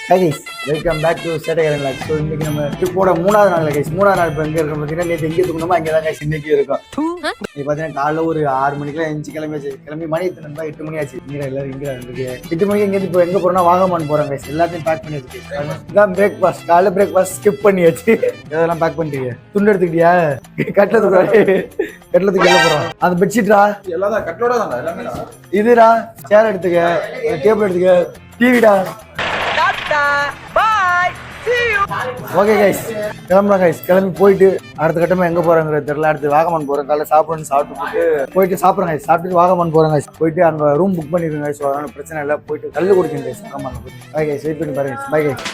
Guys welcome back to சேட்டகரன் vlog. So இன்னைக்கு நம்ம ட்ரிப்போட மூணாவது நாள் கைஸ். மூணாவது நாள் இப்போ எங்கே இருக்கோம் பார்த்தீங்கன்னா, நேற்று எங்கே தூக்கணுமோ அங்கே தான் கைஸ் இன்னைக்கு இருக்கும். இப்போ பார்த்தீங்கன்னா காலைல ஒரு 6 மணிக்கெல்லாம் எஞ்சி கிளம்பியாச்சு. கிளம்பி மணி எத்தனை 8 மணி ஆச்சு. இங்கே எல்லாரும் இங்கே இருக்கு 8 மணிக்கு எங்கேருந்து இப்போ எங்கே போகிறோம்னா வாகமான் போகிறோம் கைஸ். எல்லாத்தையும் பேக் பண்ணி வச்சுட்டு இதான் பிரேக்ஃபாஸ்ட். காலைல பிரேக்ஃபாஸ்ட் ஸ்கிப் பண்ணியாச்சு. இதெல்லாம் பேக் பண்ணிட்டீங்க. துண்டு எடுத்துக்கிட்டியா? கட்டிலத்துக்கு எல்லாம் போகிறோம். அந்த பெட்ஷீட்ரா எல்லாம் கட்டோட தான் எல்லாமே. இதுடா சேர் எடுத்துக்க, டேபிள் எடுத்துக்க, டிவிடா. ஓகே கைஸ், கிளம்புறோம் கைஸ். கிளம்பி போயிட்டு அடுத்த கட்டமா எங்க போறாங்கிறது தெரியல. அடுத்து வாகமான் போறோம். காலைல சாப்பிட்டு போயிட்டு சாப்பிட்றோம் கைஸ். சாப்பிட்டு வாகமான் போறோம் கைஸ். போயிட்டு அங்க ரூம் புக் பண்ணிருக்கோம் கைஸ். அதனால பிரச்சனை இல்லை. போயிட்டு கல்லு குடிக்கணும் கைஸ் வாகமான்ல போய். பை கைஸ், வெயிட் பண்ணி பாருங்க. Bye guys.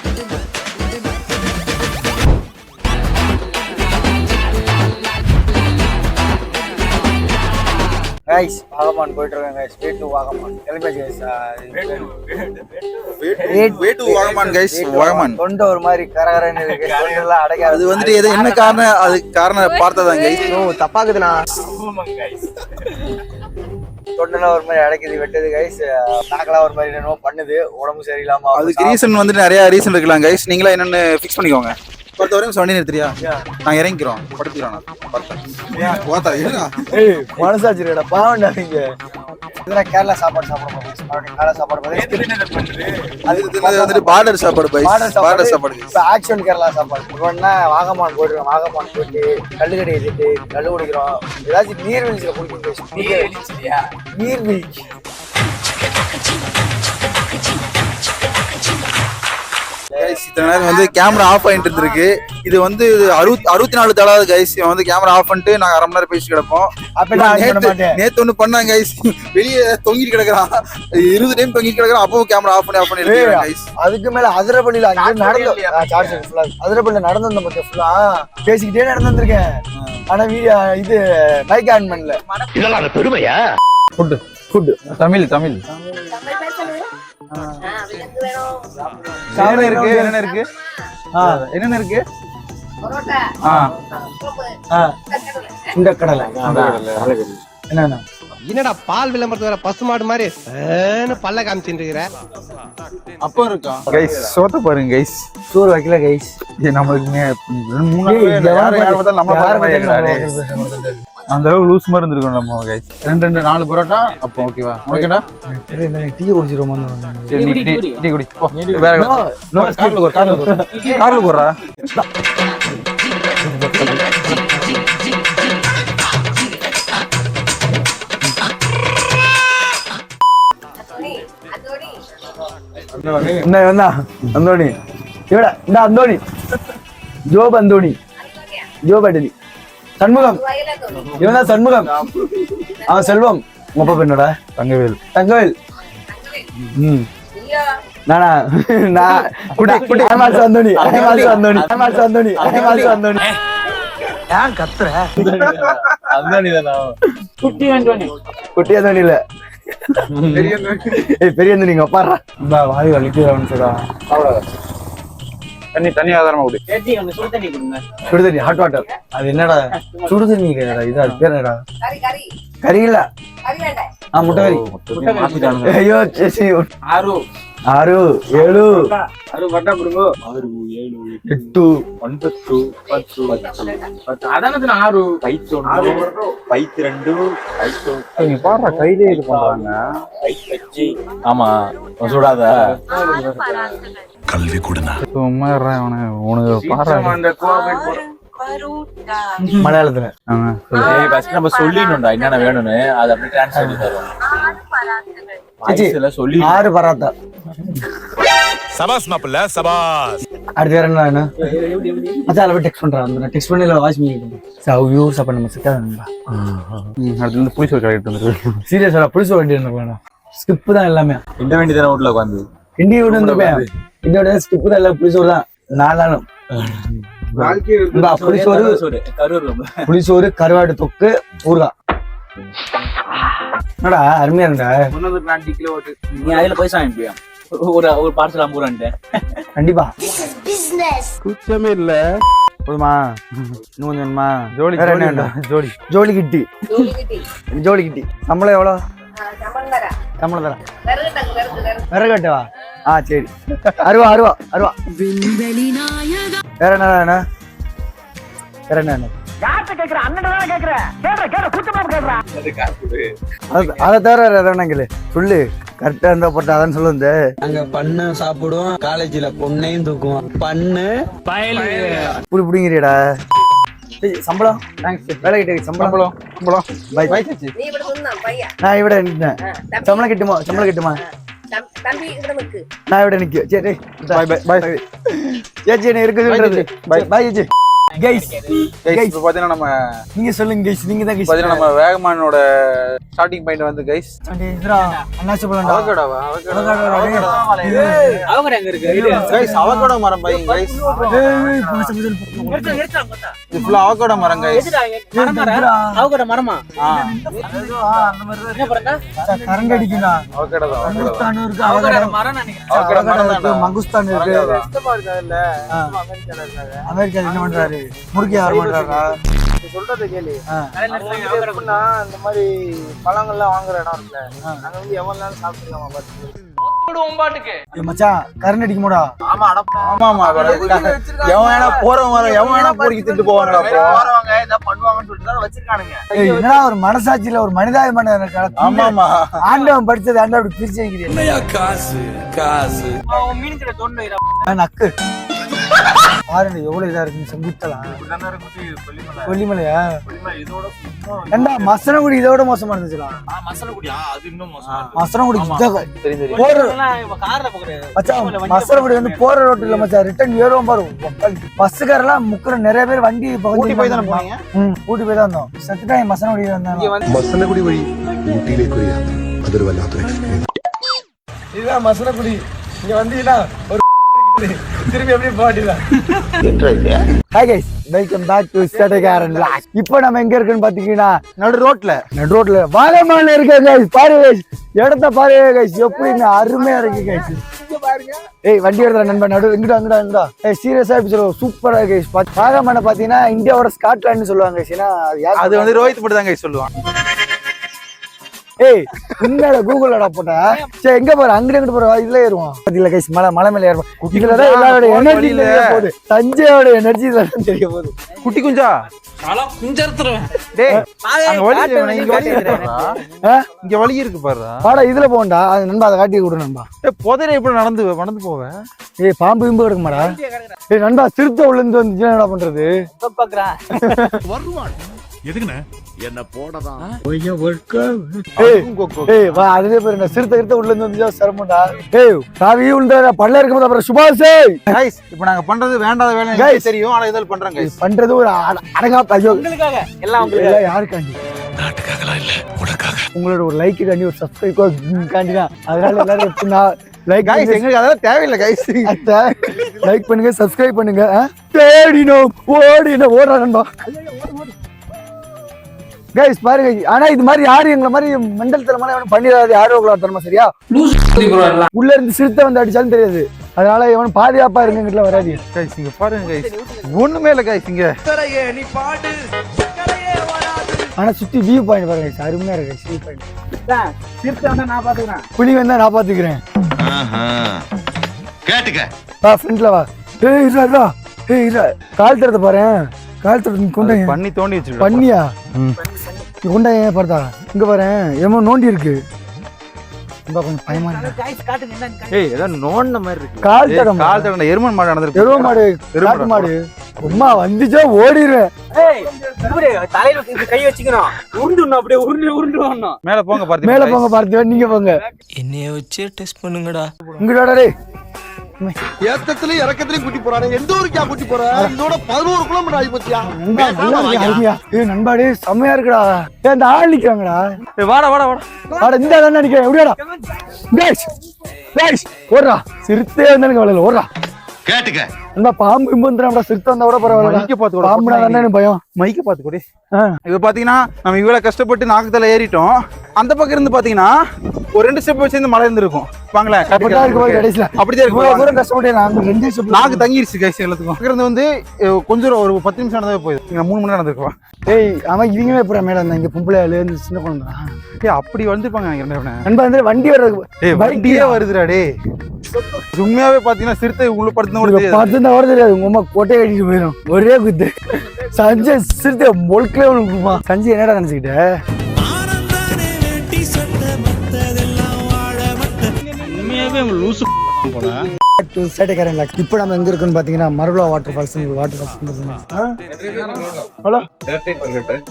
கைஸ் வாகமான் போயிட்டு இருக்கோம் கைஸ். வே டு வாகமான் கிளம்பியாச்சு guys. Way to Vagamon guys. Vagamon தொண்டை ஒரு மாதிரி கரகரன்னு இருக்கு. தொண்டெல்லாம் அடைக்காது. அது வந்துட்டு எது என்ன காரணம்? அது காரணம் பார்த்ததான் கைஸ். ஓ தப்பாக்குதுண்ணா. தொண்டெல்லாம் ஒரு மாதிரி அடைக்குது, வெட்டுது கைஸ். நாக்கெல்லாம் ஒரு மாதிரி என்னமோ பண்ணுது. உடம்பு சரியில்லாம அதுக்கு ரீசன் வந்துட்டு நிறைய ரீசன் இருக்கலாம் கைஸ். நீங்களா என்னன்னு ஃபிக்ஸ் பண்ணிக்கோங்க. பத்து வரையும் சொன்னி நிறுத்தியா? நாங்க இறங்கிக்கிறோம். படுத்துக்கிறோம். மனசாச்சிரியடா பாவண்டா. நீங்க இதெல்லாம் கேரளா சாப்பாடு சாப்பிடுறோம். கேரளா சாப்பாடு அது வந்துட்டு பார்டர் சாப்பாடு பை. பார்டர் சாப்பாடு இப்போ ஆக்சுவல் கேரளா சாப்பாடு. இப்போ வாகமான் போயிடுறோம். வாகமான் போயிட்டு கல்லுக்கடை ஏற்றிட்டு கல்லு குடிக்கிறோம். ஏதாச்சும் நீர்வீழ்ச்சியில் குடிக்கணும். நீர்வீழ்ச்சி இத்தனை நேரம் வந்து கேமரா ஆஃப் ஆகிட்டு இருந்திருக்கு. இது வந்து 64 தடவை கைஸ் வந்து கேமரா ஆஃப் பண்ணிட்டு நாங்க அரை மணி நேரம் பேசிட்டு கிடப்போம். நேத்து ஒண்ணு பண்ணாங்க கைஸ். வெளியே தொங்கிட்டு கிடக்குறான். 20 டைம் தொங்கிட்டு கிடக்குறான். அப்பவும் கேமரா ஆஃப் பண்ணி கைஸ். அதுக்கு மேல அதிரப்பள்ளியில அதிரப்பள்ளியில நடந்து பத்தி ஃபுல்லா பேசிக்கிட்டே நடந்துருக்கேன். ஆனா இது மைக் ஆன் பண்ணல. இதெல்லாம் பெருமையா? ஃபுட் தமிழ் என்னென்ன இருக்கு? என்னென்ன இருக்கு? இந்த கடலை என்னன்னா என்னடா பால் விளம்பரத்து வர பசுமாடு மாதிரி பல்ல காமிச்சுட்டு இருக்கிற. அப்போ இருக்கா கைஸ்? சோத்த பாருங்க கைஸ். சோறு வைக்கல கைஸ். நம்மளுக்கு அந்த அளவுக்கு லூஸ் மாதிரி இருந்திருக்கும் நம்ம கைஸ். 2 4 பரோட்டா. அப்போ ஓகேவா? ஓகேடா. டீ குடிச்சிரோமா? டீ குடி போ. வேற கார்ல போறா. அந்தோணி அந்தோணி ஜோப் அந்தோணி ஜோப் அடலி சண்முகம். இவன் தான் சண்முகம். அவன் செல்வம். உங்க அப்பா என்னோட தங்கவேல். நானா நான் குட்டி அந்தோணி ஏன் கத்துற? குட்டி அந்தோணி இல்ல பெரிய நீங்க பாடுறா. வாயு வலிக்குதான்னு சொல்றா. தண்ணி ஆதாரமா குடி. சுடுதண்ணி ஹாட் வாட்டர். அது என்னடா சுடுதண்ணி கிடையாடா. இது அது பேர் என்னடா? கறி இல்ல. முட்டை கறி. ஐயோ 6 7 8 பாடுற கையிலே இது பண்றாங்க. ஆமா சுடாத கல்வி கொடுனா சும்மா உனக்கு பாடுற மலையாளத்துல நம்ம சொல்லிடணும்டா என்னென்ன வேணும்னு. அது அப்படியே டிரான்ஸ்லேட் சொல்லி 6 பராத்தா. சபாஸ் மாப்பிள்ள சபாஸ். அடுத்து வேற என்ன வேணும்? அதான் டெக்ஸ்ட் பண்றான். டெக்ஸ்ட் பண்ணி வாட்ச் பண்ணிட்டு சாப்பாடு நம்ம செட் ஆகுதுங்களா? அடுத்து வந்து புளிசோறு கரெக்ட் வந்துருக்கு. சீரியஸா புளிசோறு வேண்டி இருந்த ஸ்கிப் தான் எல்லாமே. இந்த வேண்டி தானே வீட்டுல உட்காந்து இண்டி விட்டு இருந்திருப்பேன். இதோட ஸ்கிப் தான் எல்லாம் புளிசோறு தான். 4 நாளும் புளிசோறு கருவாடு தொக்கு ஊறுகாய். என்னடா அருமையா இருந்தா. நீ அதுல போய் சாமிப்பியா ஒரு பார்சல் அம்பூரான்ட்டேன். கண்டிப்பா குச்சமே இல்ல. போதுமா? இன்னும் கொஞ்சம் வேணுமா? ஜோலி கிட்டி. சம்பளம் எவ்வளோ? சம்பளம் தரேன். விறகு கட்டவா? சரி அருவா அருவா அருவா வேற என்ன வேற என்ன அதை தவிர வேற என்னங்களே சொல்லு கரெக்டா இருந்தா போட்டா அதான் சொல்லுங்க. அங்க பண்ண சாப்பிடுவோம், காலேஜ்ல பொண்ணையும் தூக்குவோம். பண்ணு புடி புடிங்கிறியடா. சம்பளம் வேலை கிட்ட சம்பளம் பை பை. நான் இவிட நின்னேன். சம்பளம் கிட்டுமா நான் இவிட நிக்க. சரி பை பை பை. சரி இருக்கு சொல்றது. By by. கைஸ் இப்போ பாத்தீங்கன்னா நம்ம நீங்க சொல்லுங்க கைஸ். நீங்க தான் கைஸ். பாத்தீங்கன்னா நம்ம வேகமானோட ஸ்டார்டிங் பாயிண்ட் வந்து கைஸ் இதுடா அண்ணாச்சி பழம்டா. அவங்க எங்க இருக்கு கைஸ் அவகோடோ மரம் பாருங்க கைஸ். இது ஃபுல்லா அவகோடோ மரம் கைஸ். அவங்க மரமா கரண்ட் அடிக்குதா? அவகோடோ தான் மங்குஸ்தான் இருக்கு. அவகோடோ மரம் இருக்கு. மங்குஸ்தான் இருக்கு. அமெரிக்கா என்ன பண்றாரு? முருகே வர மாட்டாரா? சொல்றத கேளு. எப்படின்னா இந்த மாதிரி பழங்கள்லாம் வாங்குற இடம் இருக்குல்ல, நாங்க வந்து எவ்வளவு நாள் சாப்பிட்டுருக்காமா பாத்து மச்சான் கரண்ட் அடிக்குமோடா? ஆமா எவன் வேணா போறவன் வர எவன் வேணா பொறுக்கி திட்டு போவாங்கடா. போறவங்க இத பண்ணுவாங்கன்னு சொல்லிட்டு தான் வச்சிருக்கானுங்க. என்னடா ஒரு மனசாட்சியில ஒரு மனிதாபிமான ஆமாமா ஆண்டவன் படிச்சது ஆண்டவன் அப்படி பிரிச்சு வைக்கிறீங்க. காசு மீனுக்கிற தொண்டு நக்கு பாருங்க எவ்வளவு இதா இருக்கு. செங்குத்தலாம் கொல்லிமலையா? ஏண்டா மசனகுடி இதோட மோசமா இருந்துச்சுடா. மசனகுடி மசனகுடி வந்து போற ரோட்டு இல்ல மச்சான், ரிட்டர்ன் ஏறுவோம் பாரு. பஸ்ஸுக்காரெல்லாம் முக்கிற நிறைய பேர் வண்டி ஊட்டி போய் தானே போனீங்க? ஊட்டி போய் தான் இருந்தோம். சத்துட்டாய் மசனகுடி வந்தாங்க. മസനഗുടി വഴി ഊട്ടിയിലേക്ക് വരിക, അതൊരു വല്ലാത്തൊരു എക്സ്പീരിയൻസ്. இதுதான் மசனகுடி. இங்க வந்தீங்கன்னா ஒரு திரும்பி எப்படி போட்டிடா. Hi guys, welcome back to ஸ்டேட்டகாரன் வ்ளாக். இப்போ நம்ம எங்க இருக்குன்னு பாத்தீங்கன்னா நடு ரோட்ல வாகமான்ல இருக்க கைஸ். பாரு கைஸ், இடத்த பாரு கைஸ், எப்படின்னு அருமையா இருக்கு கைஸ். ஏய் வண்டி எடுத்துற நண்பன், நடு இங்கடா. ஏய் சீரியஸா இப்ப சொல்ல சூப்பரா கைஸ். வாகமான பாத்தீங்கன்னா இந்தியாவோட ஸ்காட்லாண்ட்னு சொல்லுவாங்க கைஸ். ஏன்னா அது வந்து ரோஹித் மட்டும் தான் கைஸ் சொல்லுவான். ஏய் உண்மையில கூகுள்லடா போட்டா. சரி எங்க போற? அங்கிட்டு போற இதுல ஏறுவோம். இல்ல கைஸ், மலை மேல ஏறுவோம். இதுலதான் எல்லாரோட எனர்ஜி போகுது. தஞ்சையோட எனர்ஜி தான் தெரிய போகுது. குட்டி குஞ்சா டேய் அங்க வழி இங்க வழி இருக்கு பாருடா. பாடா இதுல போண்டா. அது நண்பா அதை காட்டி விடு நண்பா. புதையில எப்படி நடந்து போவேன்? ஏய் பாம்பு கிம்பு கிடக்குமாடா? ஏய் நண்பா சிறுத்தை உள்ள இருந்து வந்து என்ன பண்றது? எதுக்குண்ணே என்ன போடதான் ஏய் வா அதுவே பேர் என்ன சிறுத்தை உள்ள இருந்து வந்து சிரமம்டா. ஏய் காவி உள்ள பல்ல இருக்கும்போது அப்புறம் சுபாஷ் கைஸ் இப்போ நாங்க பண்றது வேண்டாத வேலை Guys. தெரியும், ஆனா இதெல்லாம் பண்றோம் கைஸ். பண்றது ஒரு அடங்கா ஐயோ உங்களுக்காக எல்லாம் எல்லாம் யாருக்காண்டி? நாட்டுக்காகலாம் இல்ல உனக்காக. உங்களோட ஒரு லைக் காண்டி ஒரு சப்ஸ்கிரைப் காண்டி தான். அதனால எல்லாரும் எப்படின்னா லைக் கைஸ் எங்களுக்கு அதெல்லாம் தேவையில்லை கைஸ். லைக் பண்ணுங்க, சப்ஸ்கிரைப் பண்ணுங்க. தேடினோம் ஓடினோம் ஓடுறா நண்பா. கைஸ் பாருங்க, ஆனா இது மாதிரி யாரும் எங்களை மாதிரி மெண்டல் தரமான பண்ணிடாது. யாரும் தரமா சரியா? உள்ள இருந்து சிறுத்தை வந்து அடிச்சாலும் தெரியாது. அதனால எவனும் பாதுகாப்பா இருங்க, இங்கிட்ட வராது. கைஸ் இங்க பாருங்க கைஸ், ஒண்ணுமே இல்ல கைஸ் இங்க. ஆனா சுத்தி வியூ பாயிண்ட் பாருங்க கைஸ், அருமையா இருக்கு கைஸ். வியூ பாயிண்ட் சிறுத்தை வந்தா நான் பாத்துக்கிறேன், புலி வந்தா நான் பாத்துக்கிறேன். கேட்டுக்க வா ஃப்ரண்ட்ல வா. ஏய் இருடா, ஏய் இருடா, கால் தரத பாரு. கால் தரத கொண்டே பண்ணி தோண்டி வச்சிருக்க. பண்ணியா கொண்டா ஏன் பார்த்தா இங்க பாரு, ஏமோ நோண்டி இருக்கு. கொஞ்சம் பயமா இருக்கு. ஏய் ஏதோ நோண்ட மாதிரி இருக்கு. கால் தடம் எருமன் மாடு நடந்துருக்கு. எரும மாடு, காட்டு மாடு. அம்மா வந்துச்சா ஓடிடுவேன். ஏய் இப்படி தலையில கை வச்சுக்கணும், உருண்டுணும், அப்படியே உருண்டு வரணும். மேல போங்க பார்த்து, மேல போங்க பார்த்து, நீங்க போங்க. என்னைய வச்சு டெஸ்ட் பண்ணுங்கடா. இங்கடா டேய், ஏத்தத்திலயும் இறக்கத்திலயும் கூட்டி போறானே. எந்த ஊருக்கா கூட்டி போற? இதோட 11 கிலோமீட்டர் ஆகி போச்சியா? நண்பா நல்லா இருக்கு, அருமையா. ஏய் நண்பா டேய் செமையா இருக்குடா. ஏய் அந்த ஆள் நிக்கறாங்கடா. ஏய் வாடா வாடா இந்த ஆள நிக்கறேன். எப்படிடா கைஸ் ஓடுறா. சிறுத்தை வந்தானே வரல, ஓடுறா. கேட்டுக்க நண்பா பாம்பு இம்புன்றாம்டா. சிறுத்தை வந்தா கூட பரவாயில்ல. மைக்க பாத்து பாம்புனா தானே எனக்கு பயம். மைக்க பாத்து கொடி. இப்ப பாத்தீங்கன்னா நம்ம இவ்வளவு கஷ்டப்பட்டு நாகத்தல ஏறிட்டோம். அந்த பக்கம் இருந்து பாத்தீங்கன்னா ஒரு 2 ஸ்டெப் வச்சு இந்த மலை இருந்திருக்கும். வாங்களேன் அப்படிதான் இருக்கு பாரு கடைசில. அப்படிதான் இவ்வளவு இருக்கு. தூரம் கஷ்டப்பட்டு நாங்க 2 ஸ்டெப் நாக்கு தங்கிருச்சு கைஸ் எல்லாத்துக்கும். அங்க இருந்து வந்து கொஞ்சம் ஒரு 10 நிமிஷம் நடந்தே போகுது. நீங்க 3 மணி நேரம் நடந்திருக்கோம். ஏய் ஆமா இவங்க எப்பறம் மேல இருந்தா இங்க பொம்பளை இருந்து சின்ன குழந்தை. ஏய் அப்படி வந்துப்பாங்க நினைக்கிறேன். நண்பா வந்து வண்டி வர்றது. டேய் வண்டியே வருதுடா டேய். உண்மையாவே பாத்தீங்கன்னா சிறுத்தை உள்ள படுத்துன ஒரு படுத்துனா வர தெரியாது. உங்க அம்மா கொட்டை கட்டிட்டு போயிடும். ஒரே குத்து. சஞ்சய் சிறுத்தை மொல்கலே விழுக்குமா. சஞ்சய் என்னடா நினைச்சுக்கிட்ட? இப்போ நம்ம எங்க இருக்குன்னு பாத்தீங்கன்னா மருளா வாட்டர் ஃபால்ஸ்.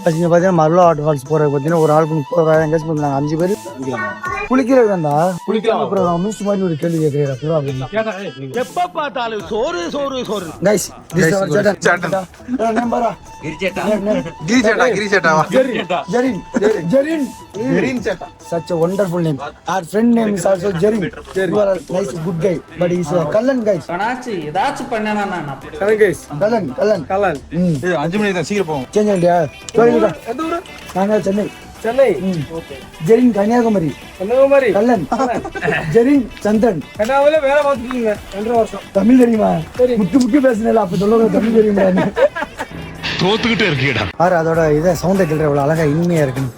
பாத்தீங்கன்னா மருளா வாட்டர் ஃபால்ஸ் போறது பாத்தீங்கன்னா ஒரு ஆளுக்கு 30,000 எங்கேஜ் பண்ணாங்க. 5 பேர் குளிக்கிறது வேண்டா. குளிக்கலாம். அப்புறம் மிஸ் மாதிரி ஒரு கேள்வி கேட்கிறேன். எப்ப பார்த்தாலும் சோறு சோறு சோறு. கைஸ் திஸ் அவர் ஜெடன். நம்பரா கிரிச்சேட்டாவா? Jerin Cheta. Such a wonderful name. Our friend name is also Jerin. You are a nice good guy, but he's a Kallan guys. கணாச்சி ஏதாச்சும் பண்ணேனா நான் Kallan guys. Kallan. ஏய் 5 மணிக்கு தான் சீக்கிரம் போவோம். Change India. சொல்லுங்க. எந்த ஊரு? நாங்க சென்னை. ஓகே. ஜெரின் கன்னியாகுமரி. கல்லன். ஜெரின் சந்தன். கனாவில வேலை பார்த்துட்டீங்க 2 வருஷம். தமிழ் தெரியுமா? முக்கிய பேசுனல அப்ப சொல்லுங்க தமிழ் தெரியுமா? தோத்துக்கிட்டே இருக்கீடா. பாரு அதோட இதை சவுண்டை கேட்குற எவ்வளோ அழகா இனிமையா இருக்குன்னு.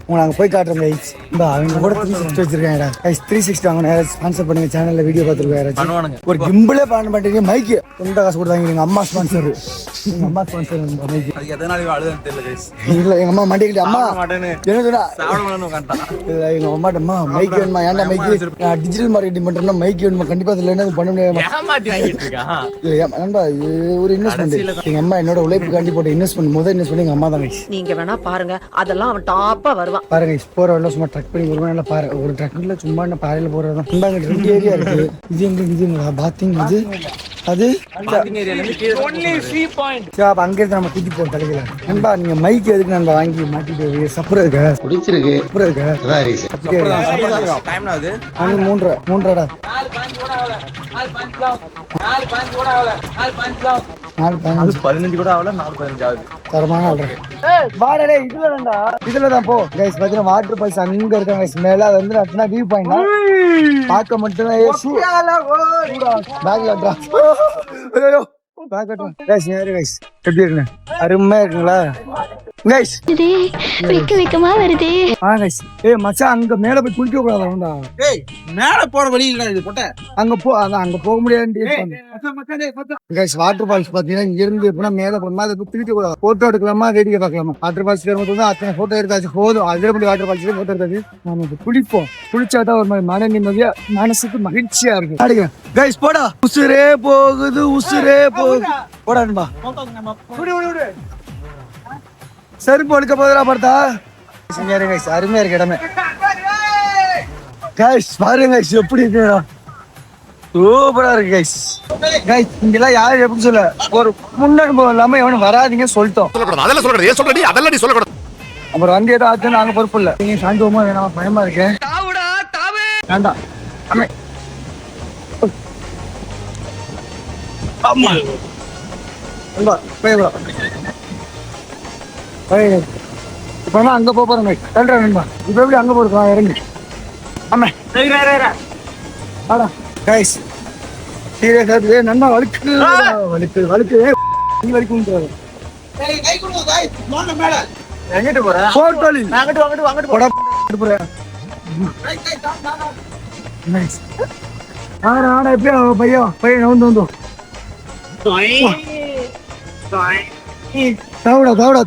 உங்களை நாங்கள் போய் காட்டுறோம் கைஸ். இந்த அவங்க கூட 360 வச்சிருக்காங்கடா கைஸ். 360 வாங்க யாராச்சும் ஸ்பான்சர் பண்ணுங்க. சேனல்ல வீடியோ பார்த்துருக்கோம் யாராச்சும். ஒரு கிம்பிளே பண்ண மாட்டேங்க. மைக்கு சொந்த காசு கொடுத்தாங்க. எங்க அம்மா ஸ்பான்சர். எங்க அம்மா ஸ்பான்சர் மைக்கு. அதுக்கு எதனால அழுதுன்னு தெரியல கைஸ். இல்ல எங்க அம்மா மண்டிக்கிட்டு அம்மா என்ன சொன்னா சாவணும்னு உட்கார்ந்தா. இல்ல எங்க அம்மாட்ட அம்மா மைக் வேணுமா? ஏன்டா மைக்கு? டிஜிட்டல் மார்க்கெட்டிங் பண்றேன்னா மைக் வேணுமா? கண்டிப்பா அதுல என்ன பண்ண முடியாது. நண்பா இது ஒரு இன்வெஸ்ட்மெண்ட். எங்க அம்மா என்னோட உழைப்புக்காண்டி போட்டு இன்வெஸ்ட்மெண்ட் முதல் இன்வெஸ்ட்மெண்ட் எங்க அம்மா தான் கைஸ். நீங்க வேணா பாருங்க அதெல்லாம் அவன் டாப்பா வருவான். பாருங்க போற வழியில சும்மா ட்ரக் பண்ணி வருவாங்க. பாரு ஒரு ட்ரக்ல சும்மா என்ன பாறையில போறதுதான். இந்தாங்க 2 ஏரியா இருக்கு. இது எங்க பாத்திங் இது அது only free point. அப்ப அங்க இருந்து நம்ம தூக்கி போவோம் தலையில. நண்பா நீங்க மைக் எதுக்கு நண்பா வாங்கி மாட்டிட்டு சப்புறதுக்கு பிடிச்சிருக்கு. சப்புறதுக்கு அதான் ரீசன். டைம் ஆகுது. அங்க 3:30 15 கூட ஆகல 4:15 ஆகுது. தரமான ஆர்டர். வாடா இதுலதான் போ கைஸ். பாத்தீங்கன்னா வாட்டர் ஃபால்ஸ் அங்க இருக்காங்க கைஸ். மேல அது வந்து அப்படினா வியூ பாயிண்ட் பார்க்க மட்டும் தான். பேக்ல ட்ரா ஐயோ பேக் கட்டணும் கைஸ். நேரே கைஸ் எப்படி இருக்குங்க? அருமையா இருக்குங்களா கைஸ்? வெக்கமா வருதே. கைஸ் ஏய் மச்சான் அங்க மேல போய் குளிக்க கூடாதுடா. ஏய் மேல போற வழி இல்ல இது போட்ட. அங்க போ அங்க போக முடியாது கைஸ். வாட்டர் ஃபால்ஸ் பாத்தீங்கன்னா இங்க இருந்து எப்படின்னா மேல போனா அதை குளிக்க கூடாது. போட்டோ எடுக்கலாமா வேடிக்கை பார்க்கலாமா? வாட்டர் ஃபால்ஸ் வந்து அத்தனை போட்டோ எடுத்தாச்சு போதும். அதே மாதிரி வாட்டர் ஃபால்ஸ் போட்டோ எடுத்தாச்சு. நாம குளிப்போம். குளிச்சாதான் ஒரு மாதிரி மன நிம்மதியா மனசுக்கு மகிழ்ச்சியா இருக்கும். அடிங்க கைஸ் போடா. உசுரே போகுது உசுரே போகுது. போடான்பா செருப்பு எடுக்க போதா பார்த்தா. அருமையா இருக்கு இடமே கைஸ். பாருங்க கைஸ் எப்படி இருக்கு. சூப்பரா இருக்கு கைஸ். கைஸ் இங்கெல்லாம் யாரும் எப்படி சொல்ல ஒரு முன்னனுபவம் இல்லாம எவனும் வராதிங்க சொல்லிட்டோம். அதெல்லாம் சொல்லக்கூடாது. ஏன் சொல்ற நீ? அதெல்லாம் நீ சொல்லக்கூடாது. அப்புறம் வண்டி ஏதோ ஆச்சு நாங்க பொறுப்பு இல்லை. நீங்க சாயந்தரமா வேணாம் பயமா இருக்கேன். வேண்டாம் ஆமா இப்ப அங்க போறோம். நண்பா இப்ப எப்படி அங்க போறோம் இறங்கி. ஆமா கைஸ் சீரியஸா நண்பா வலிக்கு வலிக்கு வலிக்கு நீ வலிக்கும் எங்கிட்டு போற? அங்கிட்டு போறேன். ஆனா எப்படியா பையன் வந்து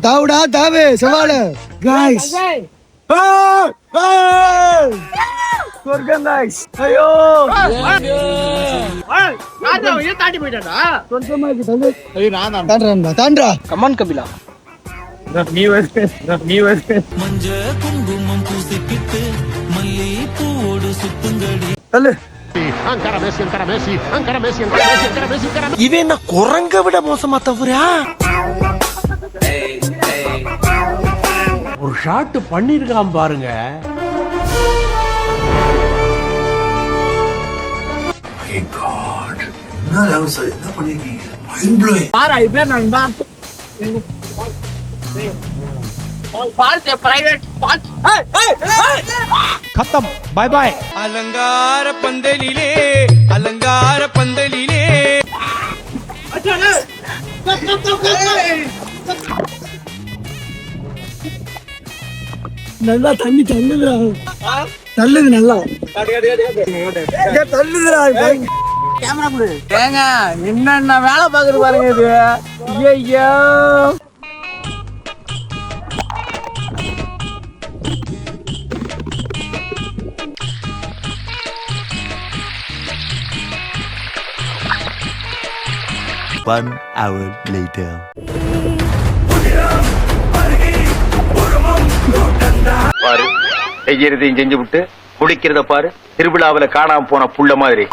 தாவுடா தாவே சவால கைஸ். சொர்க்கம் கைஸ். ஐயோ தாண்டி போயிட்டாடா. சொர்க்கமா இருக்கு. தாண்டா கமான் கபிலா. நீ மஞ்ச குங்குமம் பூசிக்கிட்டு மல்லி பூவோடு சுத்துங்கடி. தள்ளு. இவன் என்ன குரங்க விட மோசமா தவறா? ஒரு ஷாட் பண்ணிருக்கான் பாருங்க. பாரா இப்ப நண்பா खत्म बाय बाय அலங்கார பந்தலிலே அலங்கார பந்தலிலே நல்லா தண்ணி தள்ளுதுடா தள்ளுது நல்லா தள்ளுதுடா கேமரா கொடு ஏங்க என்னென்ன வேலை பாக்குறது பாருங்க இது ஐயோ One hour later. பாரு செய்யறதையும் செஞ்சு விட்டு குடிக்கிறத பாரு திருவிழாவுல காணாம போன புள்ள மாதிரி.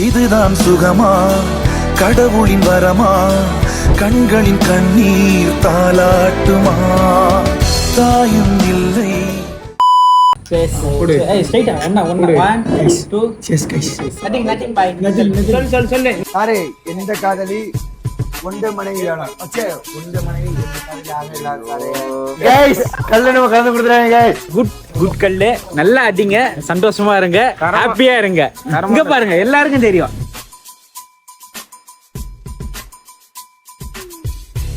இதுதான் சுகமா கடவுளின் வரமா கண்களின் கண்ணீர் தாலாட்டுமா தாயும் இல்லை சாரு எந்த காதலி ஒன்று மனைவி வேணும் ஒன்று மனைவி எந்த காதலி ஆக இல்லாத சாரு கைஸ் கல்ல நம்ம கலந்து கொடுத்துறாங்க கைஸ் குட் கல்லு நல்லா அடிங்க, சந்தோஷமா இருங்க, ஹாப்பியா இருங்க. இங்க பாருங்க எல்லாருக்கும் தெரியும்